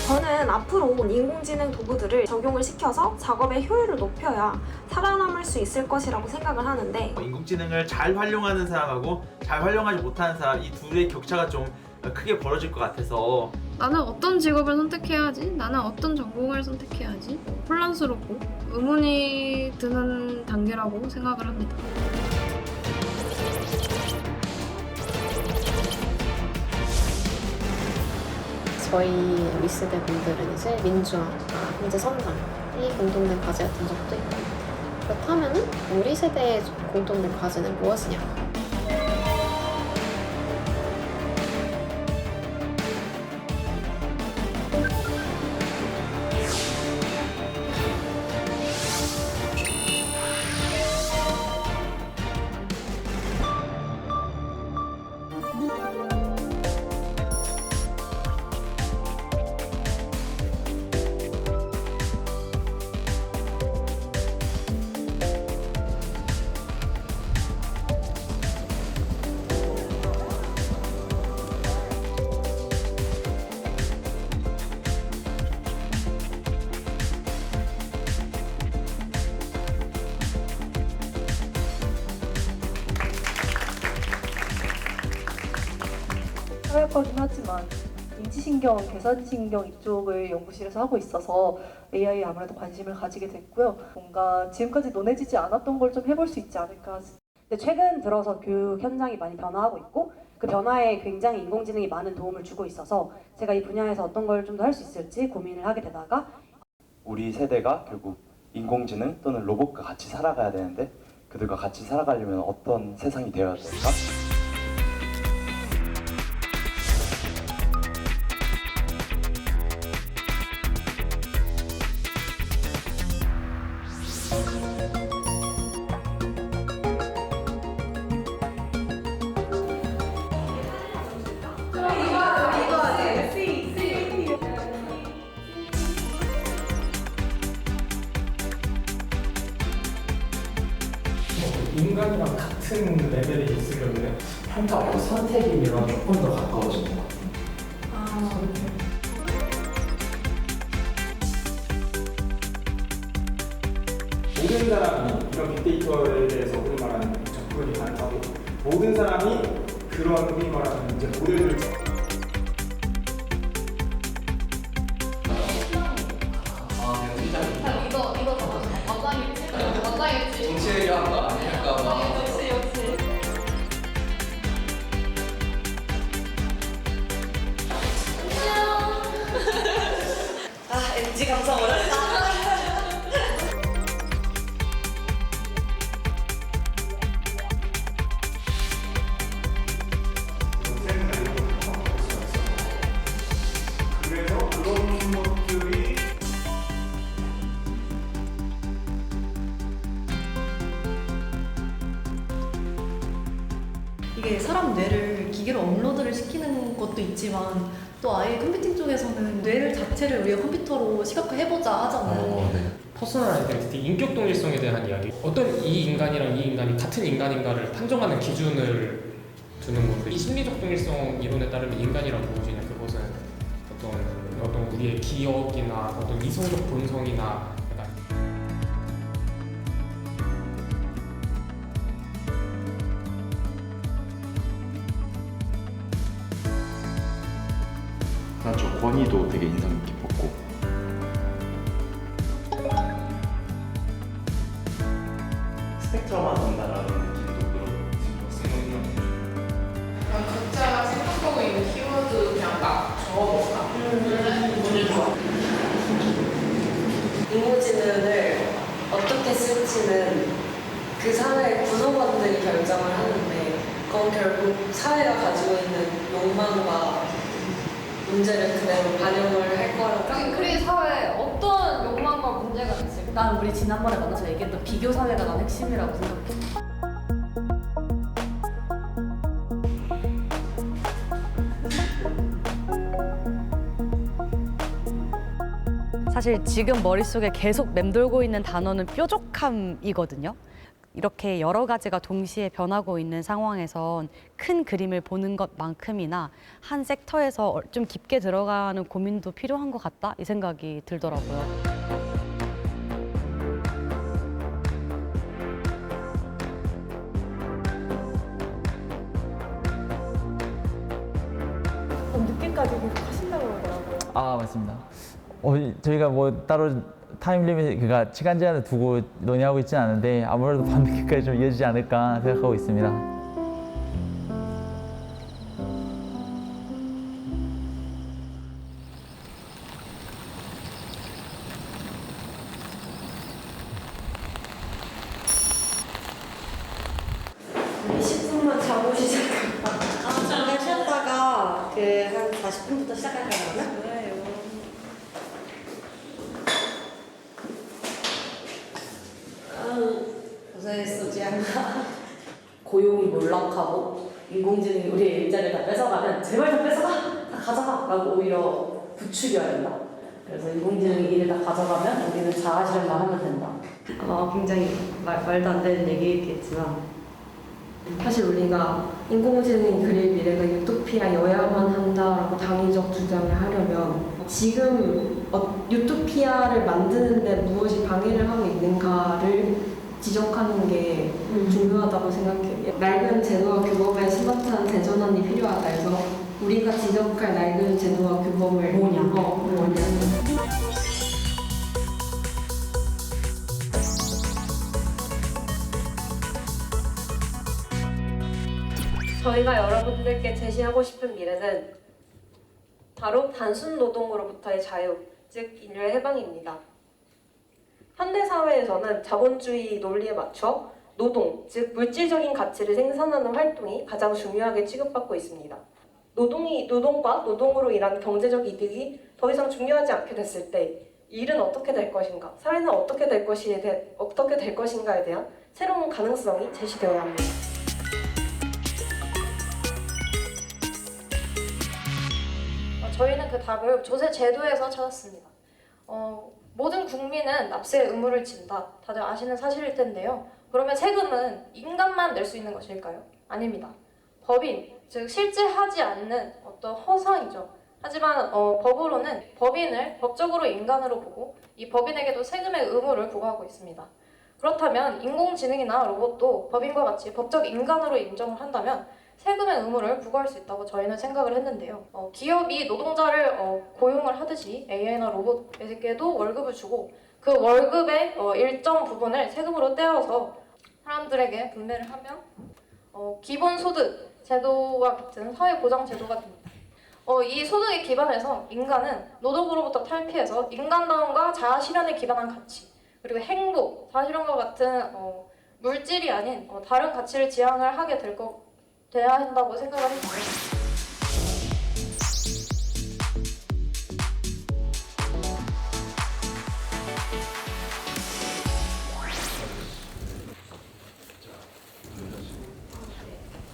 저는 앞으로 인공지능 도구들을 적용을 시켜서 작업의 효율을 높여야 살아남을 수 있을 것이라고 생각을 하는데, 인공지능을 잘 활용하는 사람하고 잘 활용하지 못하는 사람, 이 둘의 격차가 좀 크게 벌어질 것 같아서 나는 어떤 직업을 선택해야 하지? 나는 어떤 전공을 선택해야 하지? 혼란스럽고 의문이 드는 단계라고 생각을 합니다. 저희 윗세대 분들은 이제 민주화가 현재 선상이 공통된 과제였던 적도 있고, 그렇다면 우리 세대의 공통된 과제는 무엇이냐? 사회과긴 하지만 인지신경, 계산신경 이쪽을 연구실에서 하고 있어서 AI에 아무래도 관심을 가지게 됐고요. 뭔가 지금까지 논해지지 않았던 걸 좀 해볼 수 있지 않을까. 근데 최근 들어서 교육 현장이 많이 변화하고 있고, 그 변화에 굉장히 인공지능이 많은 도움을 주고 있어서 제가 이 분야에서 어떤 걸 좀 더 할 수 있을지 고민을 하게 되다가, 우리 세대가 결국 인공지능 또는 로봇과 같이 살아가야 되는데, 그들과 같이 살아가려면 어떤 세상이 되어야 될까? 인간이랑 같은 레벨에 있으려면 평가하고 선택이랑 조금 더 가까워진 것 같아요. 모든 사람이 이런 빅데이터에 대해서 흔히 말하는 접근이 가능하고, 모든 사람이 그런 흔히 말하는 이제 모델을 NG 감성 어렵다. 그래서 그런 것들이 이게 사람 뇌를 기계로 업로드를 시키는 것도 있지만, 또 아예 컴퓨팅 쪽에서는 뇌를 자체를 우리가 컴퓨터로 시각화해보자 하잖아요. 퍼스널 아이덴티티, 인격 동일성에 대한 이야기. 어떤 이 인간이랑 이 인간이 같은 인간인가를 판정하는 기준을 두는 건데, 이 심리적 동일성 이론에 따르면 인간이란 무엇이냐, 그것은 어떤 우리의 기억이나 어떤 이성적 본성이나 약간 난 저 권위도 되게 인상 깊었고, 스펙트럼화 된다라는 느낌도 들었어요. 각자 생각하고 있는 키워드 그냥 막 적어볼까? 인공지능을 어떻게 쓸지는 그 사회의 구성원들이 결정을 하는데, 그건 결국 사회가 가지고 있는 욕망과 문제를 그대로 반영을 할 거라고. 우리 사회에 어떤 욕망과 문제가 있을까? 난 우리 지난번에 만나서 얘기했던 비교 사회가 난 핵심이라고 생각해. 사실 지금 머릿속에 계속 맴돌고 있는 단어는 뾰족함이거든요. 이렇게 여러 가지가 동시에 변하고 있는 상황에선 큰 그림을 보는 것만큼이나 한 섹터에서 좀 깊게 들어가는 고민도 필요한 것 같다 이 생각이 들더라고요. 늦게까지 계속 하신다고 그러더라고요. 아, 맞습니다. 저희가 뭐 따로 타임 리밋, 그러니까 시간 제한을 두고 논의하고 있지는 않은데 아무래도 밤늦게까지 좀 이어지지 않을까 생각하고 있습니다. 우리 10분만 자고 시작할까? 잠깐 쉬었다가 한 40분부터 시작할까요, 그러면? 좋아요. 고생했어, 지안나. 고용이 몰락하고 인공지능이 우리의 일자리를 다 뺏어가면 제발 다 뺏어가! 다 가져가! 라고 오히려 부추겨야 된다. 그래서 인공지능이 일을 다 가져가면 우리는 자아실현만 하면 된다. 굉장히 말도 안 되는 얘기겠지만 사실 우리가 인공지능이 그릴 미래가 유토피아여야만 한다라고 당위적 주장을 하려면 지금 유토피아를 만드는데 무엇이 방해를 하고 있는가를 지적하는 게 중요하다고 생각해요. 낡은 제도와 규범에 스마트한 대전환이 필요하다 해서 우리가 지적할 낡은 제도와 규범을 뭐냐. 저희가 여러분들께 제시하고 싶은 미래는 바로 단순 노동으로부터의 자유, 즉 인류의 해방입니다. 현대사회에서는 자본주의 논리에 맞춰 노동, 즉 물질적인 가치를 생산하는 활동이 가장 중요하게 취급받고 있습니다. 노동과 노동으로 인한 경제적 이득이 더 이상 중요하지 않게 됐을 때 일은 어떻게 될 것인가, 사회는 어떻게 될 것인가에 대한 새로운 가능성이 제시되어야 합니다. 저희는 그 답을 조세 제도에서 찾았습니다. 모든 국민은 납세의 의무를 진다. 다들 아시는 사실일 텐데요. 그러면 세금은 인간만 낼 수 있는 것일까요? 아닙니다. 법인, 즉 실제 하지 않는 어떤 허상이죠. 하지만 법으로는 법인을 법적으로 인간으로 보고 이 법인에게도 세금의 의무를 부과하고 있습니다. 그렇다면 인공지능이나 로봇도 법인과 같이 법적 인간으로 인정을 한다면 세금의 의무를 부과할 수 있다고 저희는 생각을 했는데요. 기업이 노동자를 고용을 하듯이 AI나 로봇에게도 월급을 주고 그 월급의 일정 부분을 세금으로 떼어서 사람들에게 분배를 하면 기본소득 제도와 같은 사회보장 제도가 됩니다. 이 소득에 기반해서 인간은 노동으로부터 탈피해서 인간다움과 자아실현에 기반한 가치, 그리고 행복, 자아실현과 같은 물질이 아닌 다른 가치를 지향을 하게 돼야 한다고 생각을 했고요.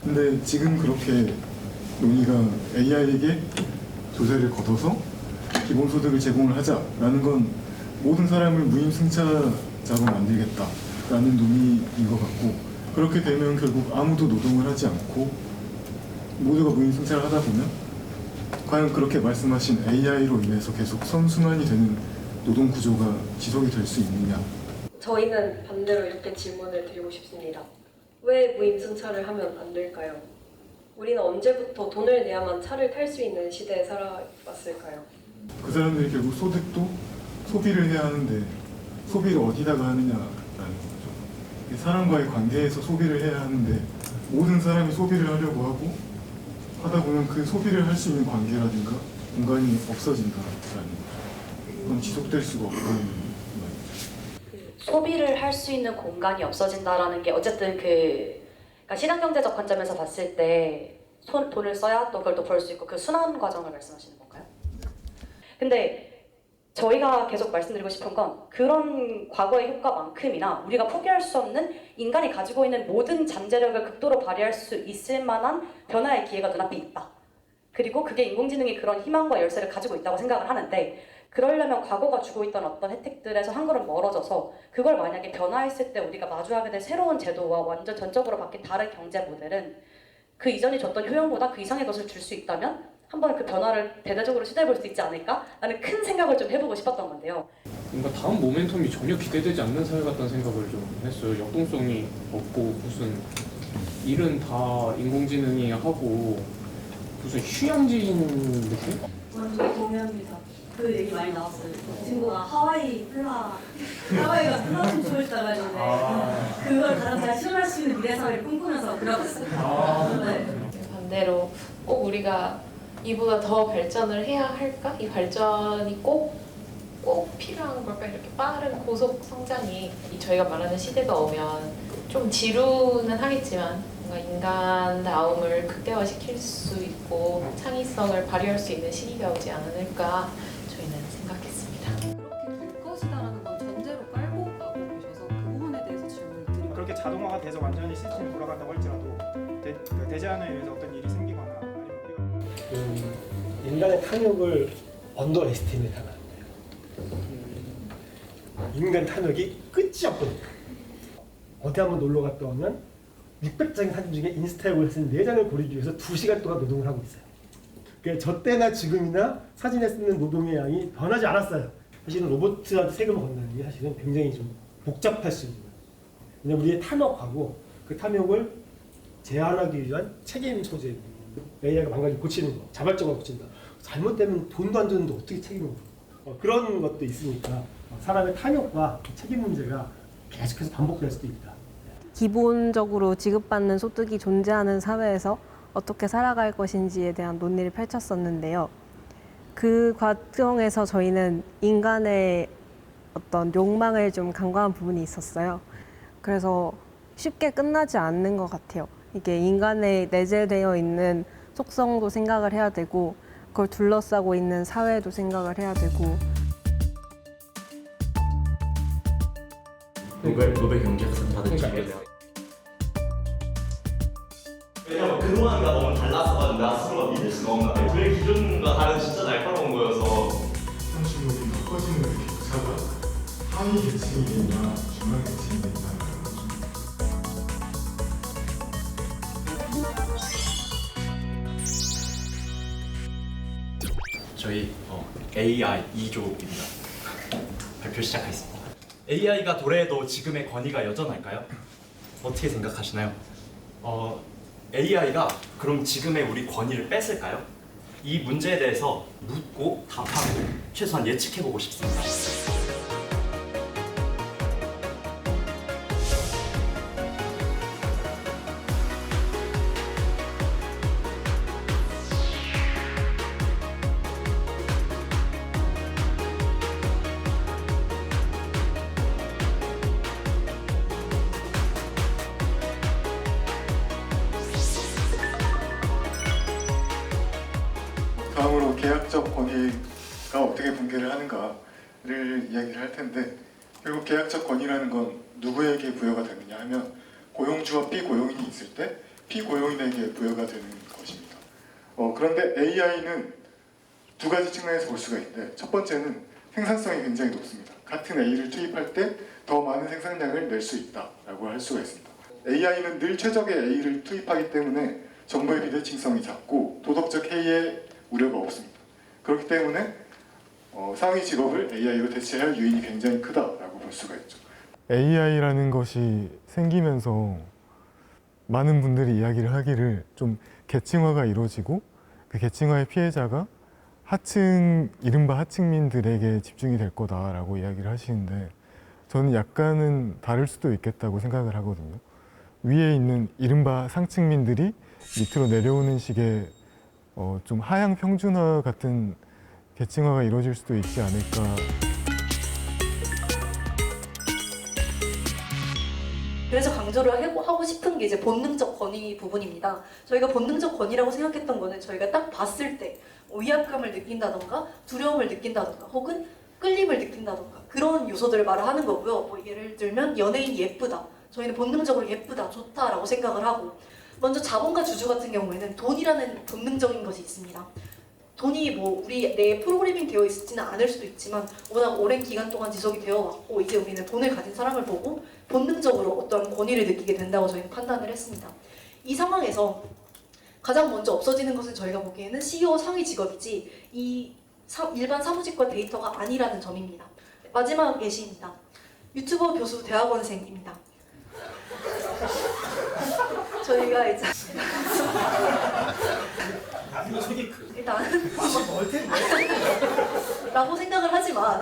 근데 지금 그렇게 논의가 AI에게 조세를 걷어서 기본소득을 제공을 하자라는 건 모든 사람을 무임승차자로 만들겠다라는 논의인 것 같고, 그렇게 되면 결국 아무도 노동을 하지 않고 모두가 무임승차를 하다 보면 과연 그렇게 말씀하신 AI로 인해서 계속 선순환이 되는 노동 구조가 지속이 될 수 있느냐. 저희는 반대로 이렇게 질문을 드리고 싶습니다. 왜 무임승차를 하면 안 될까요? 우리는 언제부터 돈을 내야만 차를 탈 수 있는 시대에 살아왔을까요? 그 사람들이 결국 소득도 소비를 해야 하는데 소비를 어디다가 하느냐라는 거죠. 사람과의 관계에서 소비를 해야 하는데 모든 사람이 소비를 하려고 하다 보면 그 소비를 할 수 있는 관계라든가 공간이 없어진다라는 거죠. 그건 지속될 수가 없다는 말이죠. 소비를 할 수 있는 공간이 없어진다라는 게 어쨌든 그러니까 시장경제적 관점에서 봤을 때 돈을 써야 또 그걸 또 벌 수 있고 그 순환 과정을 말씀하시는 건가요? 근데 저희가 계속 말씀드리고 싶은 건 그런 과거의 효과만큼이나 우리가 포기할 수 없는 인간이 가지고 있는 모든 잠재력을 극도로 발휘할 수 있을 만한 변화의 기회가 눈앞에 있다. 그리고 그게 인공지능이 그런 희망과 열쇠를 가지고 있다고 생각을 하는데 그러려면 과거가 주고 있던 어떤 혜택들에서 한 걸음 멀어져서 그걸 만약에 변화했을 때 우리가 마주하게 될 새로운 제도와 완전 전적으로 바뀐 다른 경제 모델은 그 이전이 줬던 효용보다 그 이상의 것을 줄 수 있다면 한번 그 변화를 대대적으로 시도해볼 수 있지 않을까라는 큰 생각을 좀 해보고 싶었던 건데요. 뭔가 다음 모멘텀이 전혀 기대되지 않는 사회 같다는 생각을 좀 했어요. 역동성이 없고 무슨 일은 다 인공지능이 하고 무슨 휴양지인 느낌? 완전 동의합니다. 그 얘기 많이 나왔어요. 친구가 하와이가 플라톤 좋을 줄 알았는데 그걸 가장 잘 실현할 수 있는 미래 사회를 꿈꾸면서 그러고 있어요. 네. 반대로 꼭 우리가 이보다 더 발전을 해야 할까? 이 발전이 꼭 필요한 걸까? 이렇게 빠른 고속 성장이 저희가 말하는 시대가 오면 좀 지루는 하겠지만 뭔가 인간다움을 극대화시킬 수 있고 창의성을 발휘할 수 있는 시기가 오지 않을까 저희는 생각했습니다. 그렇게 될 것이다라는 건 전제로 깔고 가고 계셔서 그 부분에 대해서 질문을 드리고 그렇게 자동화가 돼서 완전히 시스템이 돌아간다고 할지라도 대제안에 의해서 어떤 일이 생기거나 아니면 인간의 탐욕을 언더 에스티메이트 하면 안 돼요. 인간 탐욕이 끝이 없거든요. 어디 한번 놀러 갔다 오면 600장의 사진 중에 인스타에 올릴 수 있는 4장을 고르기 위해서 2시간 동안 노동을 하고 있어요. 그러니까 저 때나 지금이나 사진에 쓰는 노동의 양이 변하지 않았어요. 사실은 로봇한테 세금을 건다는 게 사실은 굉장히 좀 복잡할 수 있는 거예요. 왜냐면 우리의 탐욕하고 그 탐욕을 제한하기 위한 책임 소재, AI가 망가지고 고치는 거, 자발적으로 고친다. 잘못되면 돈도 안 주는데 어떻게 책임을 져? 그런 것도 있으니까 사람의 탐욕과 책임 문제가 계속해서 반복될 수도 있다. 기본적으로 지급받는 소득이 존재하는 사회에서 어떻게 살아갈 것인지에 대한 논의를 펼쳤었는데요. 그 과정에서 저희는 인간의 어떤 욕망을 좀 간과한 부분이 있었어요. 그래서 쉽게 끝나지 않는 것 같아요. 이게 인간에 내재되어 있는 속성도 생각을 해야 되고 그걸 둘러싸고 있는 사회도 생각을 해야 되고. 노벨 경제학상 받은 친구들. 왜냐면 그동안과 너무 달라서 내가 스스로가 믿을 수가 없나. 그의 기준과 다른 진짜 날카로운 거여서. 상식력이 더 커지는 격차가 하위 계층이 되냐 중간 계층이 되냐. 저희 AI 2조입니다. 발표 시작하겠습니다. AI가 도래해도 지금의 권위가 여전할까요? 어떻게 생각하시나요? AI가 그럼 지금의 우리 권위를 뺏을까요? 이 문제에 대해서 묻고 답하고 최소한 예측해보고 싶습니다. 다음으로 계약적 권위가 어떻게 분개를 하는가를 이야기를 할 텐데, 결국 계약적 권위라는 건 누구에게 부여가 되느냐 하면 고용주와 피고용인이 있을 때 피고용인에게 부여가 되는 것입니다. 그런데 AI는 두 가지 측면에서 볼 수가 있는데, 첫 번째는 생산성이 굉장히 높습니다. 같은 A를 투입할 때 더 많은 생산량을 낼 수 있다라고 할 수가 있습니다. AI는 늘 최적의 A를 투입하기 때문에 정보의 비대칭성이 작고 도덕적 해이의 우려가 없습니다. 그렇기 때문에 상위 직업을 AI로 대체할 유인이 굉장히 크다라고 볼 수가 있죠. AI라는 것이 생기면서 많은 분들이 이야기를 하기를 좀 계층화가 이루어지고 그 계층화의 피해자가 이른바 하층민들에게 집중이 될 거다라고 이야기를 하시는데, 저는 약간은 다를 수도 있겠다고 생각을 하거든요. 위에 있는 이른바 상층민들이 밑으로 내려오는 식의 좀 하향 평준화 같은 계층화가 이루어질 수도 있지 않을까. 그래서 강조를 하고 싶은 게 이제 본능적 권위 부분입니다. 저희가 본능적 권위라고 생각했던 거는 저희가 딱 봤을 때 위압감을 느낀다던가 두려움을 느낀다던가 혹은 끌림을 느낀다던가 그런 요소들을 말하는 거고요. 뭐 예를 들면 연예인이 예쁘다. 저희는 본능적으로 예쁘다, 좋다라고 생각을 하고, 먼저 자본과 주주 같은 경우에는 돈이라는 본능적인 것이 있습니다. 돈이 뭐 우리 내 프로그래밍 되어 있지는 않을 수도 있지만 워낙 오랜 기간 동안 지속이 되어 왔고 이제 우리는 돈을 가진 사람을 보고 본능적으로 어떤 권위를 느끼게 된다고 저희는 판단을 했습니다. 이 상황에서 가장 먼저 없어지는 것은 저희가 보기에는 CEO 상위 직업이지 이 일반 사무직과 데이터가 아니라는 점입니다. 마지막 예시입니다. 유튜버, 교수, 대학원생입니다. 저희가 이제 일단 라고 생각을 하지만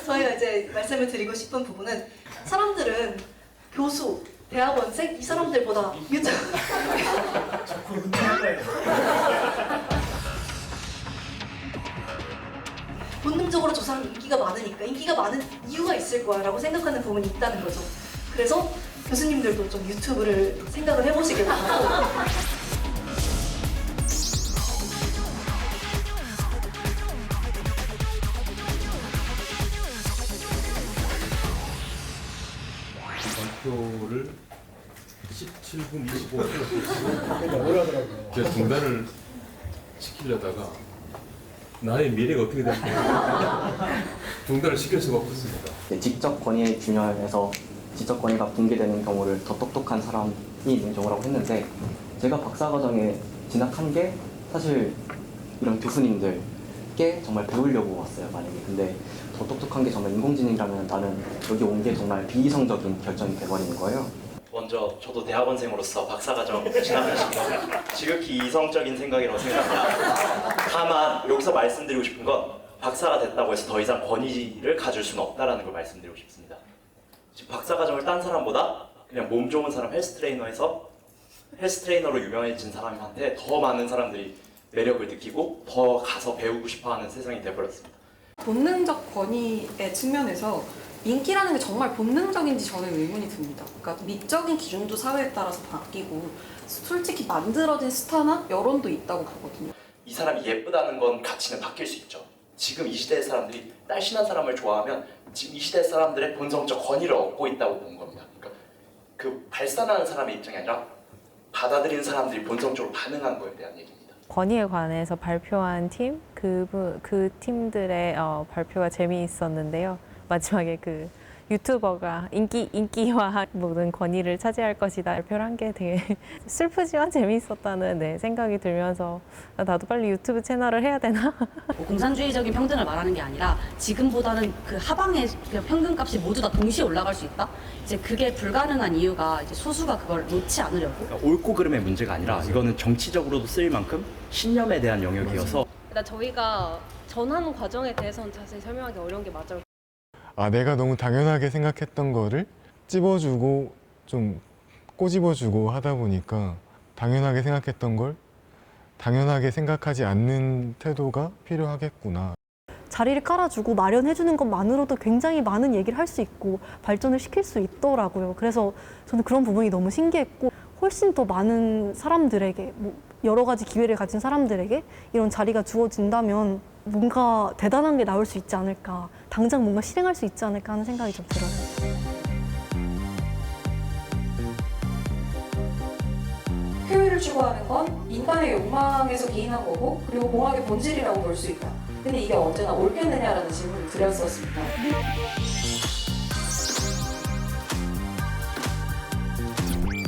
저희가 이제 말씀을 드리고 싶은 부분은 사람들은 교수, 대학원생 이 사람들보다 유튜브 본능적으로 저 사람 인기가 많으니까 인기가 많은 이유가 있을 거야 라고 생각하는 부분이 있다는 거죠. 그래서 교수님들도 좀 유튜브를 생각을 해보시길 바라고 발표를 17분 25분 제가 중단을 시키려다가 나의 미래가 어떻게 될까 중단을 시킬 수가 없었습니다. 직접 권위의 균열에서 지적 권위가 붕괴되는 경우를 더 똑똑한 사람이 있는 경우라고 했는데 제가 박사과정에 진학한 게 사실 이런 교수님들께 정말 배우려고 왔어요 만약에. 근데 더 똑똑한 게 정말 인공지능이라면 나는 여기 온 게 정말 비이성적인 결정이 돼버리는 거예요. 먼저 저도 대학원생으로서 박사과정 진학하신 건 지극히 이성적인 생각이라고 생각합니다. 다만 여기서 말씀드리고 싶은 건 박사가 됐다고 해서 더 이상 권위를 가질 수는 없다는 걸 말씀드리고 싶습니다. 지금 박사과정을 딴 사람보다 그냥 몸 좋은 사람 헬스트레이너에서 헬스트레이너로 유명해진 사람한테 더 많은 사람들이 매력을 느끼고 더 가서 배우고 싶어하는 세상이 돼버렸습니다. 본능적 권위의 측면에서 인기라는 게 정말 본능적인지 저는 의문이 듭니다. 그러니까 미적인 기준도 사회에 따라서 바뀌고 솔직히 만들어진 스타나 여론도 있다고 보거든요. 이 사람이 예쁘다는 건 가치는 바뀔 수 있죠. 지금 이 시대의 사람들이 날씬한 사람을 좋아하면 지금 이 시대 사람들의 본성적 권위를 얻고 있다고 본 겁니다. 그러니까 그 발산하는 사람의 입장이 아니라 받아들이는 사람들이 본성적으로 반응한 거에 대한 얘기입니다. 권위에 관해서 발표한 팀, 그 팀들의 발표가 재미있었는데요. 마지막에 그 유튜버가 인기와 모든 권위를 차지할 것이다 발표를 한 게 되게 슬프지만 재미있었다는 생각이 들면서 나도 빨리 유튜브 채널을 해야 되나? 공산주의적인 평등을 말하는 게 아니라 지금보다는 그 하방의 평균값이 모두 다 동시에 올라갈 수 있다? 이제 그게 불가능한 이유가 이제 소수가 그걸 놓지 않으려고. 그러니까 옳고 그름의 문제가 아니라 이거는 정치적으로도 쓰일 만큼 신념에 대한 영역이어서 일단 저희가 전하는 과정에 대해서는 자세히 설명하기 어려운 게 맞아요. 내가 너무 당연하게 생각했던 거를 찝어주고 좀 꼬집어주고 하다 보니까 당연하게 생각했던 걸 당연하게 생각하지 않는 태도가 필요하겠구나. 자리를 깔아주고 마련해주는 것만으로도 굉장히 많은 얘기를 할 수 있고 발전을 시킬 수 있더라고요. 그래서 저는 그런 부분이 너무 신기했고 훨씬 더 많은 사람들에게 여러 가지 기회를 가진 사람들에게 이런 자리가 주어진다면 뭔가 대단한 게 나올 수 있지 않을까, 당장 뭔가 실행할 수 있지 않을까 하는 생각이 좀 들어요. 효율을 추구하는 건 인간의 욕망에서 기인한 거고 그리고 공학의 본질이라고 볼 수 있다. 근데 이게 언제나 옳겠느냐라는 질문을 드렸었습니다.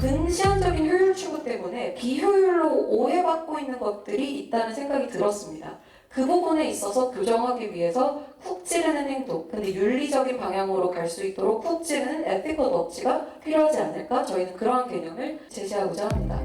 근시안적인 효율 추구 때문에 비효율로 오해받고 있는 것들이 있다는 생각이 들었습니다. 그 부분에 있어서 교정하기 위해서 쿡 찌르는 행동, 근데 윤리적인 방향으로 갈 수 있도록 쿡 찌르는 에티컬 워치가 필요하지 않을까? 저희는 그러한 개념을 제시하고자 합니다.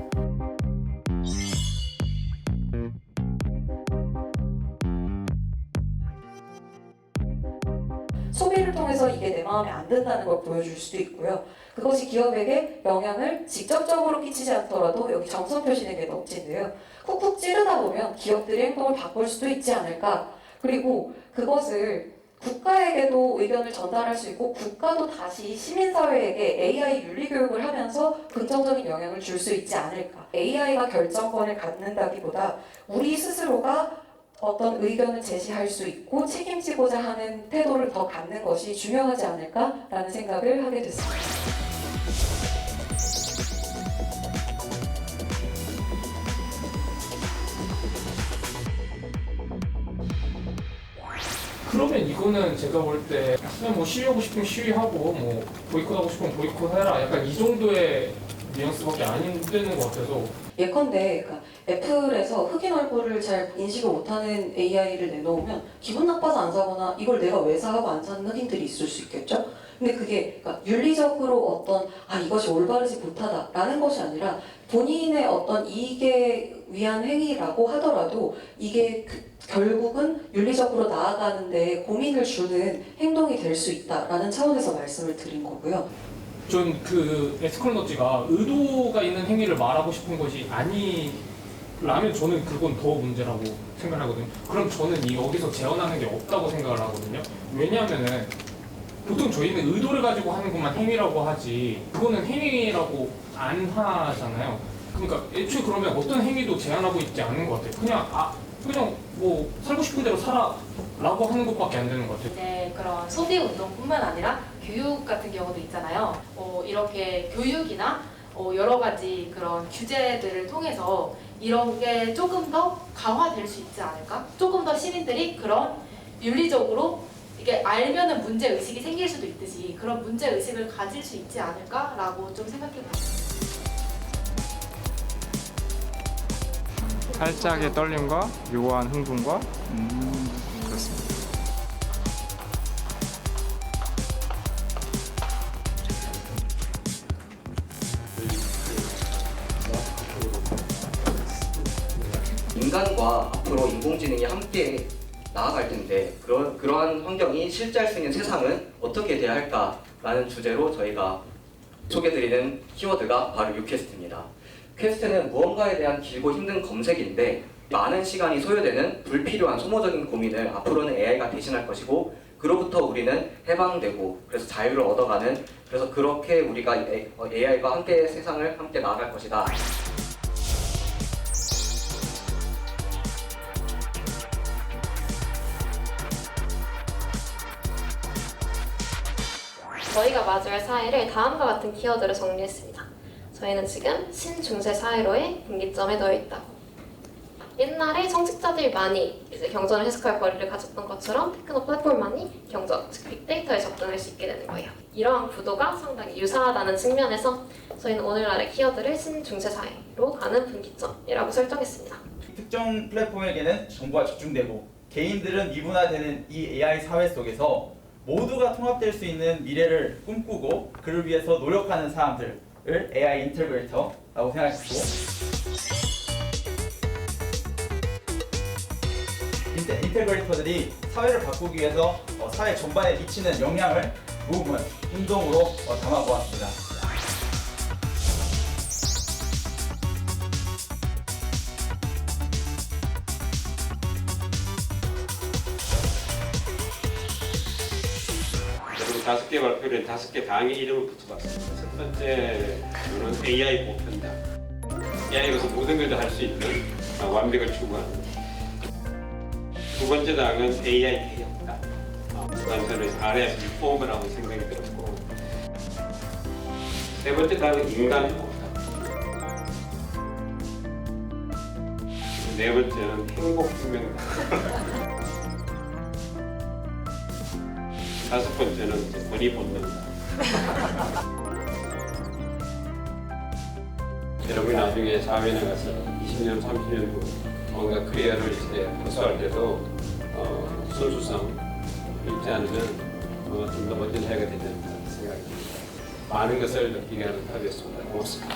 소비를 통해서 이게 내 마음에 안 든다는 걸 보여줄 수도 있고요. 그것이 기업에게 영향을 직접적으로 끼치지 않더라도 여기 점선 표시된 게 멋진데요. 쿡쿡 찌르다 보면 기업들의 행동을 바꿀 수도 있지 않을까. 그리고 그것을 국가에게도 의견을 전달할 수 있고 국가도 다시 시민사회에게 AI 윤리교육을 하면서 긍정적인 영향을 줄 수 있지 않을까. AI가 결정권을 갖는다기보다 우리 스스로가 어떤 의견을 제시할 수 있고 책임지고자 하는 태도를 더 갖는 것이 중요하지 않을까라는 생각을 하게 됐습니다. 그러면 이거는 제가 볼 때 그냥 뭐 시위하고 싶으면 시위하고 뭐 보이콧하고 싶으면 보이콧해라 약간 이 정도의 뉘앙스밖에 안 되는 것 같아서 예컨대 그러니까 애플에서 흑인 얼굴을 잘 인식을 못하는 AI를 내놓으면 기분 나빠서 안 사거나 이걸 내가 왜 사 하고 안 사는 흑인들이 있을 수 있겠죠? 근데 그게 그러니까 윤리적으로 어떤 이것이 올바르지 못하다라는 것이 아니라 본인의 어떤 이익에 위한 행위라고 하더라도 이게 결국은 윤리적으로 나아가는데 고민을 주는 행동이 될 수 있다라는 차원에서 말씀을 드린 거고요. 전 그 에스컬너지가 의도가 있는 행위를 말하고 싶은 것이 아니라면 저는 그건 더 문제라고 생각하거든요. 그럼 저는 여기서 재현하는 게 없다고 생각을 하거든요. 왜냐하면은 보통 저희는 의도를 가지고 하는 것만 행위라고 하지 그거는 행위라고 안 하잖아요. 그러니까 애초에 그러면 어떤 행위도 제한하고 있지 않은 것 같아요. 그냥 뭐 살고 싶은 대로 살아라고 하는 것밖에 안 되는 것 같아요. 네, 그런 소비 운동뿐만 아니라 교육 같은 경우도 있잖아요. 이렇게 교육이나 여러 가지 그런 규제들을 통해서 이런 게 조금 더 강화될 수 있지 않을까? 조금 더 시민들이 그런 윤리적으로 이게 알면은 문제 의식이 생길 수도 있듯이 그런 문제 의식을 가질 수 있지 않을까라고 좀 생각해봤어요. 살짝의 떨림과 묘한 흥분과 그렇습니다. 인간과 앞으로 인공지능이 함께 나아갈 텐데 그러한 환경이 실제할 수 있는 세상은 어떻게 돼야 할까라는 주제로 저희가 소개드리는 키워드가 바로 유퀘스트입니다. 퀘스트는 무언가에 대한 길고 힘든 검색인데 많은 시간이 소요되는 불필요한 소모적인 고민을 앞으로는 AI가 대신할 것이고 그로부터 우리는 해방되고 그래서 자유를 얻어가는 그래서 그렇게 우리가 AI와 함께 세상을 함께 나아갈 것이다. 저희가 마주할 사회를 다음과 같은 키워드로 정리했습니다. 저희는 지금 신중세 사회로의 분기점에 놓여 있다고. 옛날에 성직자들이 많이 이제 경전을 해석할 거리를 가졌던 것처럼 테크노 플랫폼만이 경전, 즉 빅데이터에 접근할 수 있게 되는 거예요. 이러한 구도가 상당히 유사하다는 측면에서 저희는 오늘날의 키워드를 신중세 사회로 가는 분기점이라고 설정했습니다. 특정 플랫폼에게는 정보가 집중되고 개인들은 미분화되는 이 AI 사회 속에서 모두가 통합될 수 있는 미래를 꿈꾸고 그를 위해서 노력하는 사람들을 AI 인테그레이터라고 생각했고 인테그레이터들이 사회를 바꾸기 위해서 사회 전반에 미치는 영향을 무브먼트, 운동으로 담아보았습니다. 여러분 5개 발표를 5개 당의 이름을 붙여봤습니다. 첫 번째는 AI 보편다. AI로서 모든 걸 다 할 수 있는 완벽을 추구하는. 두 번째 당은 AI 개혁다. 저는 RF 리폼이라고 생각이 들었고 세 번째 당은 인간 회복다. 네 번째는 행복 분명다. 다섯 번째는 권위 본능다. 여러분이 나중에 사회에 나가서 20년, 30년 후 뭔가 커리어를 이제 호소할 때도 순수성 잊지 않으면 좀 더 멋진 사회가 되지 않을까 생각이 듭니다. 많은 것을 느끼게 하는 하루였습니다. 고맙습니다.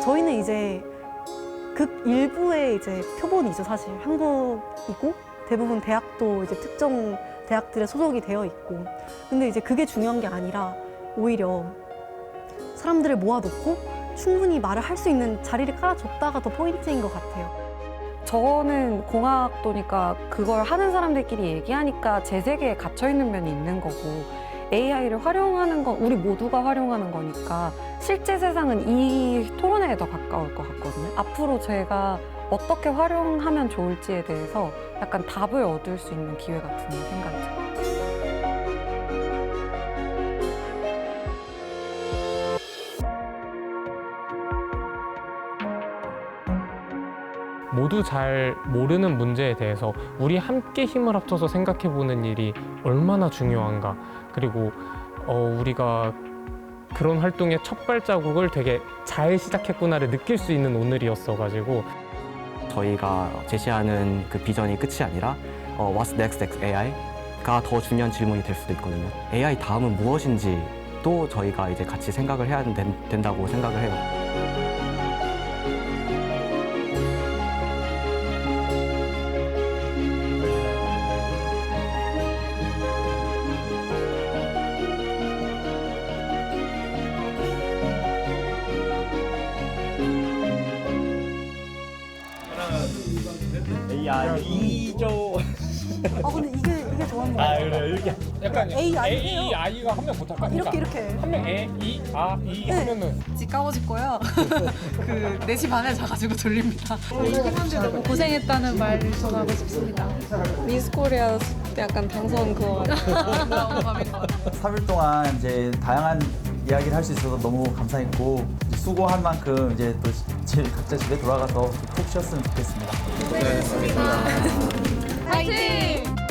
저희는 이제 극일부의 이제 표본이죠, 사실. 한국이고 대부분 대학도 이제 특정 대학들에 소속이 되어 있고. 근데 이제 그게 중요한 게 아니라 오히려 사람들을 모아놓고 충분히 말을 할 수 있는 자리를 깔아줬다가 더 포인트인 것 같아요. 저는 공학도니까 그걸 하는 사람들끼리 얘기하니까 제 세계에 갇혀있는 면이 있는 거고 AI를 활용하는 건 우리 모두가 활용하는 거니까 실제 세상은 이 토론회에 더 가까울 것 같거든요. 앞으로 제가 어떻게 활용하면 좋을지에 대해서 약간 답을 얻을 수 있는 기회 같은 생각이 들어요. 모두 잘 모르는 문제에 대해서 우리 함께 힘을 합쳐서 생각해보는 일이 얼마나 중요한가. 그리고 우리가 그런 활동의 첫 발자국을 되게 잘 시작했구나를 느낄 수 있는 오늘이었어가지고 저희가 제시하는 그 비전이 끝이 아니라 What's next AI가 더 중요한 질문이 될 수도 있거든요. AI 다음은 무엇인지도 저희가 이제 같이 생각을 해야 된다고 생각을 해요. AI죠. 근데 이게 좋은 거예요. 아 그래 이렇게 약간 AI예요. AI가 한 명 못할까? 이렇게 한 명 A, I, E 하면은 집 까워질 거요. 그 4시 반에 자가지고 졸립니다. 팀원들 너무 고생했다는 말 전하고 싶습니다. 미스 코리아 약간 당선 그거 같아요. 3일 동안 이제 다양한 이야기를 할 수 있어서 너무 감사했고 수고한 만큼 이제 또 각자 집에 돌아가서 푹 쉬었으면 좋겠습니다. 화이팅!